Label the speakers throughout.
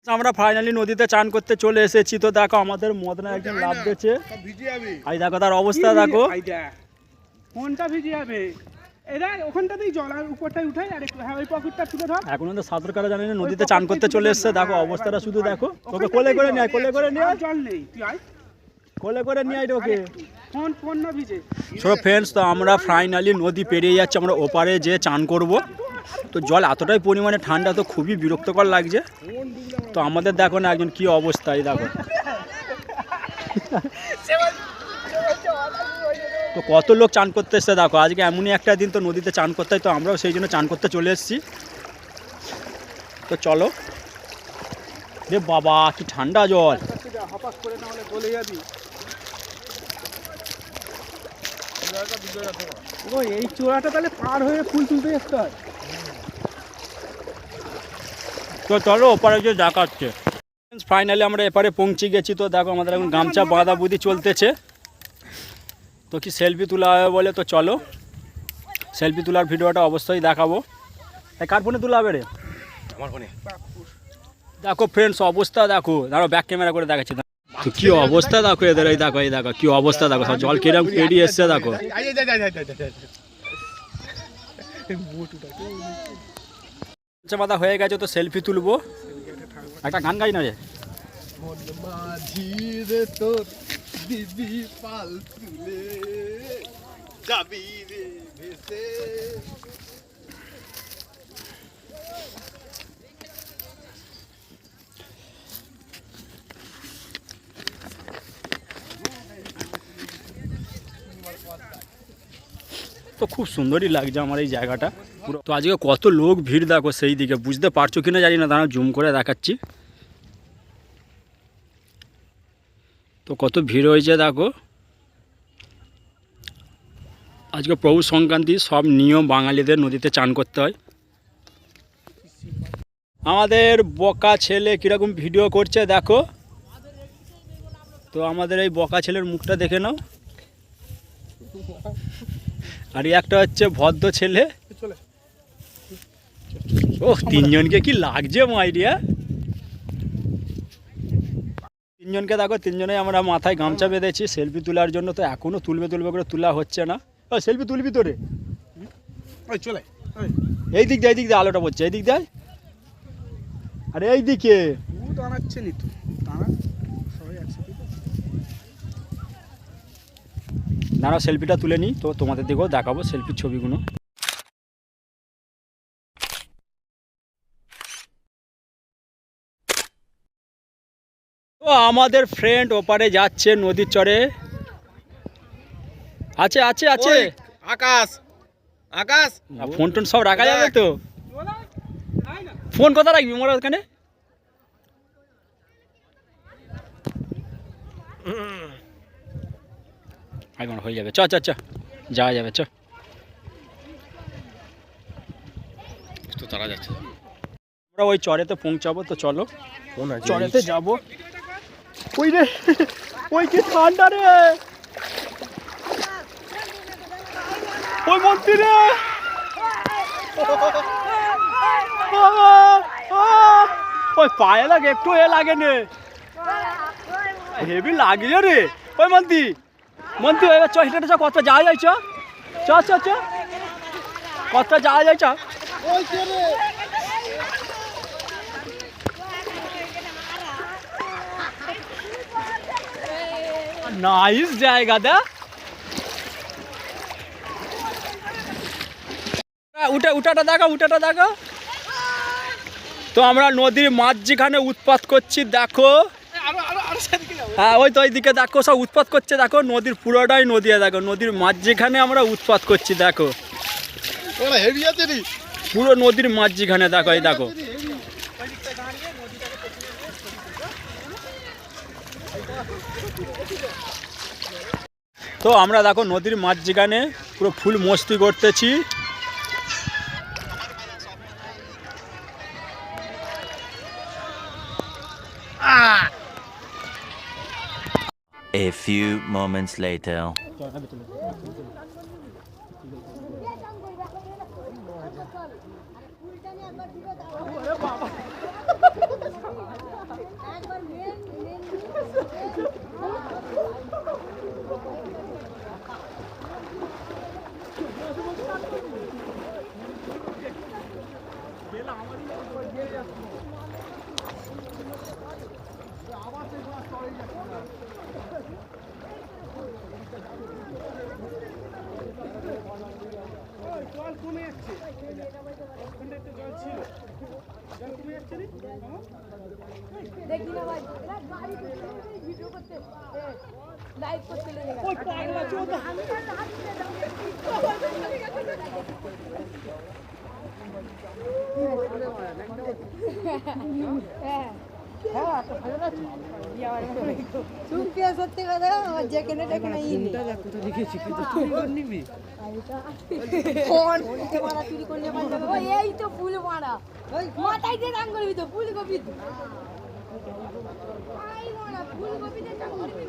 Speaker 1: আমরা ফাইনালি নদীতে চান করতে চলে এসেছি। তো দেখো আমাদের মদনা একজন লাভ দিয়েছে। এই দেখো তার অবস্থা দেখো।
Speaker 2: কোনটা ভিজে যাবে? এরা ওখানটাতেই জল আর উপরটাই উঠাই আর হ্যাঁ ওই পকেটটা তুলে ধর।
Speaker 1: এখন তো সাঁতার কাটা জানি না, নদীতে চান করতে চলে এসেছে। দেখো অবস্থাটা শুধু দেখো। তোকে কোলে করে নিয়ে কোলে করে নিয়ে
Speaker 2: জল নেই তুই আয়
Speaker 1: কোলে করে নিয়ে আয় ওকে।
Speaker 2: কোন না ভিজে।
Speaker 1: সো ফ্রেন্ডস, তো আমরা ফাইনালি নদী পেরিয়ে যাচ্ছি, আমরা ওপারে যে চান করব। তো জল এতটাই পরিমাণে ঠান্ডা, তো খুবই বিরক্তকর লাগছে। তো আমাদের দেখো না একজন কি অবস্থায় দেখো। তো কত লোক চান করতে এসছে দেখো। আজকে এমনই একটা দিন, তো নদীতে চান করতে হয়, তো আমরাও সেই জন্য চান করতে চলে এসেছি। তো চলো রে বাবা, কি ঠান্ডা জল।
Speaker 2: ও এই চূড়াটা তাহলে পার হয়ে ফুল তুলতে আসতে হয়।
Speaker 1: তো চলো ওপারে যে দেখাচ্ছে। ফাইনালি আমরা এপারে পৌঁছে গেছি। তো দেখো আমাদের এখন গামছা বাঁধা বুদ্ধি চলতেছে। তো কি সেলফি তোলা হবে বলে, তো চলো সেলফি তোলার ভিডিওটা অবশ্যই দেখাবো। কার ফোনে তোলা হবে রে? আমার ফোনে। দেখো ফ্রেন্ডস অবস্থা দেখো, ধরো ব্যাক ক্যামেরা করে দেখাচ্ছি। তো কি অবস্থা দেখো এদের, এই দেখো এই দেখো কি অবস্থা দেখো, সব জল কিরম পেরিয়ে এসছে দেখো। মাথা হয়ে গেছে, তো সেলফি তুলবো। একটা গান গাই না রে।
Speaker 3: তোর দিদি পাল তুলে যাবি রে ভেসে।
Speaker 1: তো খুব সুন্দরই লাগছে আমার এই জায়গাটা পুরো। তো আজকে কত লোক ভিড় দেখো সেই দিকে, বুঝতে পারছো কিনা জানি না, দাঁড়াও জুম করে দেখাচ্ছি। তো কত ভিড় হয়েছে দেখো। আজকে প্রভু সংক্রান্তি, সব নিয়ম বাঙালিদের নদীতে চান করতে হয়। আমাদের বকা ছেলে কীরকম ভিডিও করছে দেখো। তো আমাদের এই বকা ছেলের মুখটা দেখে নাও। আর একটা হচ্ছে ভদ্র ছেলে। ও তিনজনকে কি লাগছে মাইডিয়া। তিনজনকে দেখো, তিনজনে আমরা মাথায় গামছা বেঁধেছি সেলফি তোলার জন্য। তো এখনো তুলবে করে তোলা হচ্ছে না। ও সেলফি তুলবি তো রে?
Speaker 3: চলে
Speaker 1: এই দিক দিয়ে, এই দিক দিয়ে আলোটা পড়ছে, এই দিক দিয়ে। আরে এই দিকে
Speaker 2: দাঁড়াচ্ছে নি তো সবাই একসাথে।
Speaker 1: দাঁড়াও সেলফিটা তুলে নিই, তো তোমাদের দিকেও দেখাবো সেলফির ছবিগুলো। তো আমাদের ফ্রেন্ড ওপারে যাচ্ছে নদীর চরে। আছে আছে আছে
Speaker 3: আকাশ আকাশ
Speaker 1: ফোন টোন সব রাখা যাবে তো? ফোন কোথায় রাখবি মোরা ওখানে? হয়ে যাবে, চ চ চ যাওয়া যাবে, চ।
Speaker 3: তো তারা যাচ্ছে,
Speaker 1: আমরা ওই চরেতে পৌঁছাবো। তো চলো চরেতে যাবো। ওই রে, ওই কি ঠান্ডা রে, ওই মন্ত্রী রে। ওই পায়ে লাগে একটু, এ লাগে নে, হেভি লাগছে রে। ওই মন্ত্রী মন্ত্রী এবার চ, হেঁটে চ, কত যাওয়া যায়, চ চ চ চ, কত যাওয়া যায়, চ। নাইস জায়গা দা। উঠাটা দেখো, উঠাটা দেখো। তো আমরা নদীর মাঝ যেখানে উৎপাত করছি দেখো। হ্যাঁ ওই তো ওইদিকে দেখো সব উৎপাত করছে দেখো। নদীর পুরোটাই নদী দেখো, নদীর মাঝ যেখানে আমরা উৎপাত করছি দেখো। পুরো নদীর মাঝ যেখানে দেখো, এই দেখো। তো আমরা দেখো নদীর মাঝ যেখানে পুরো ফুল মস্তি করতেছি।
Speaker 4: A few moments later.
Speaker 2: ছিল যখন তুমি যাচ্ছিলি
Speaker 5: দেখি না ভাই এরা গাড়ি ভিডিও করতে লাইভ করতে লেগে গেছে
Speaker 2: ওই পাগলা চোদ
Speaker 5: আমি আর হাত দিয়ে দাও তুমি সত্যি কথা আমার যেখানে টেখানে মারা চুরি করলে এই তো ফুল মারা মাথায় দিয়ে দান করবি তো ফুলকপি ফুলকপিতে দান করবি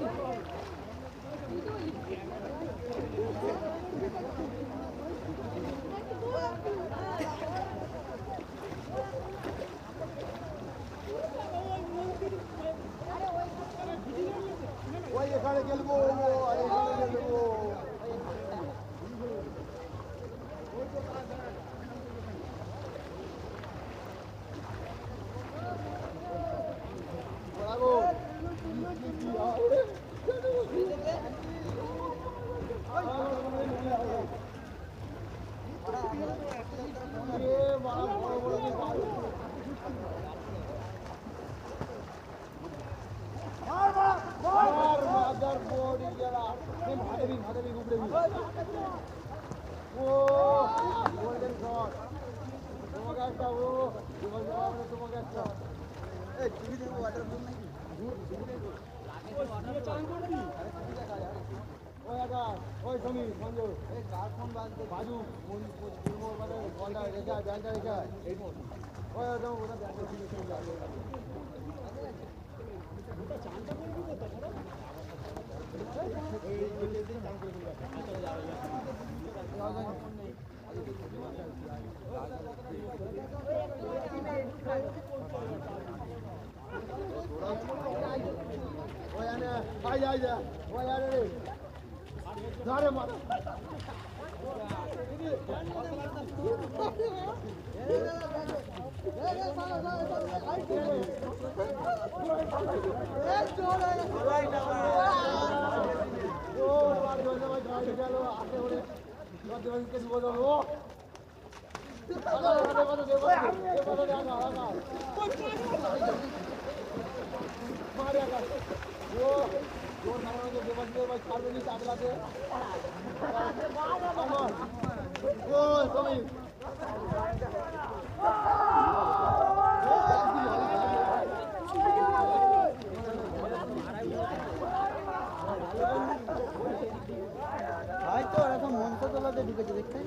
Speaker 3: ওই এখানে গেলবো আরে এখানে গেলবো ওই সমী সঞ্জয় এই কার ফোন বাজছে বাজু মানে বলটা রেখা ব্যাংকটা রেখা ওই একদম ওটা ব্যাংকে ছিল ওই আনে আই যা ওই আরে রে ধারে মার হয়তো এরকম মন্ত্র তোলাতে ঢুকেছে দেখতে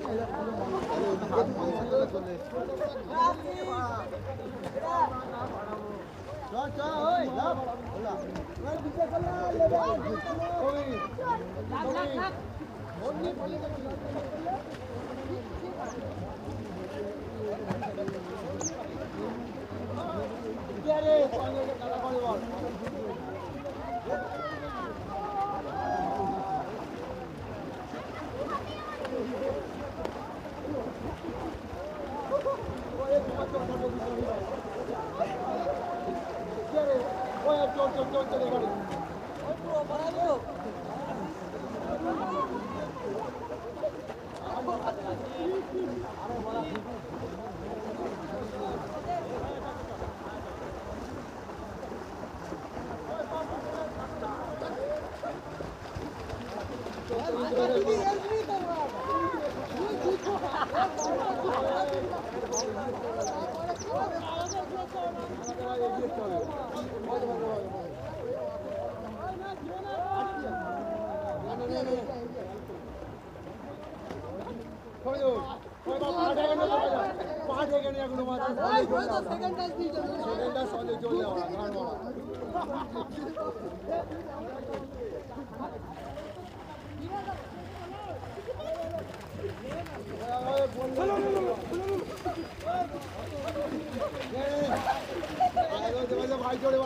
Speaker 3: ভাই চলে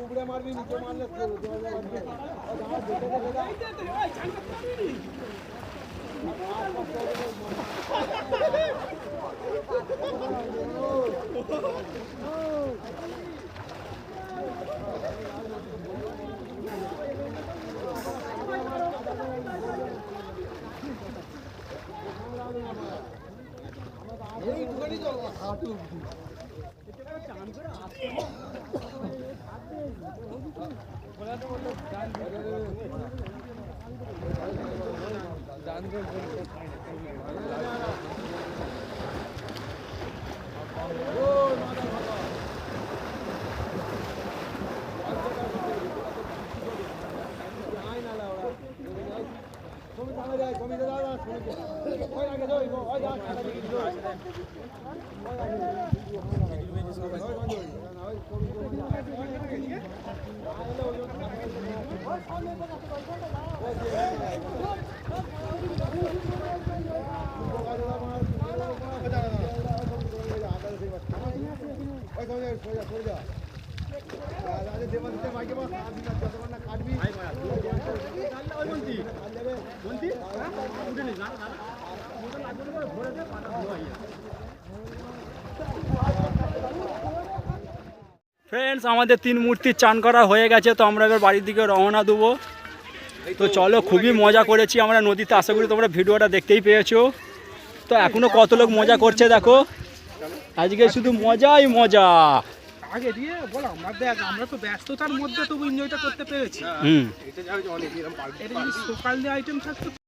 Speaker 3: উপরে মারবি নিচে মারলে
Speaker 1: ফ্রেন্ডস আমাদের 3 মূর্তির চান করা হয়ে গেছে, তো আমরা এবার বাড়ির দিকে রওনা দেবো। তো চলো, খুবই মজা করেছি আমরা নদীতে, আশা করি তোমরা ভিডিওটা দেখতেই পেয়েছো। তো এখনো কত লোক মজা করছে দেখো, আজকে শুধু মজাই মজা।
Speaker 2: আগে দিয়ে বলো আমরা তো ব্যস্ততার মধ্যে তবু এনজয়টা করতে পেরেছি।
Speaker 1: হুম,
Speaker 2: এটা যদি সকাল দিয়ে আইটেম থাকতো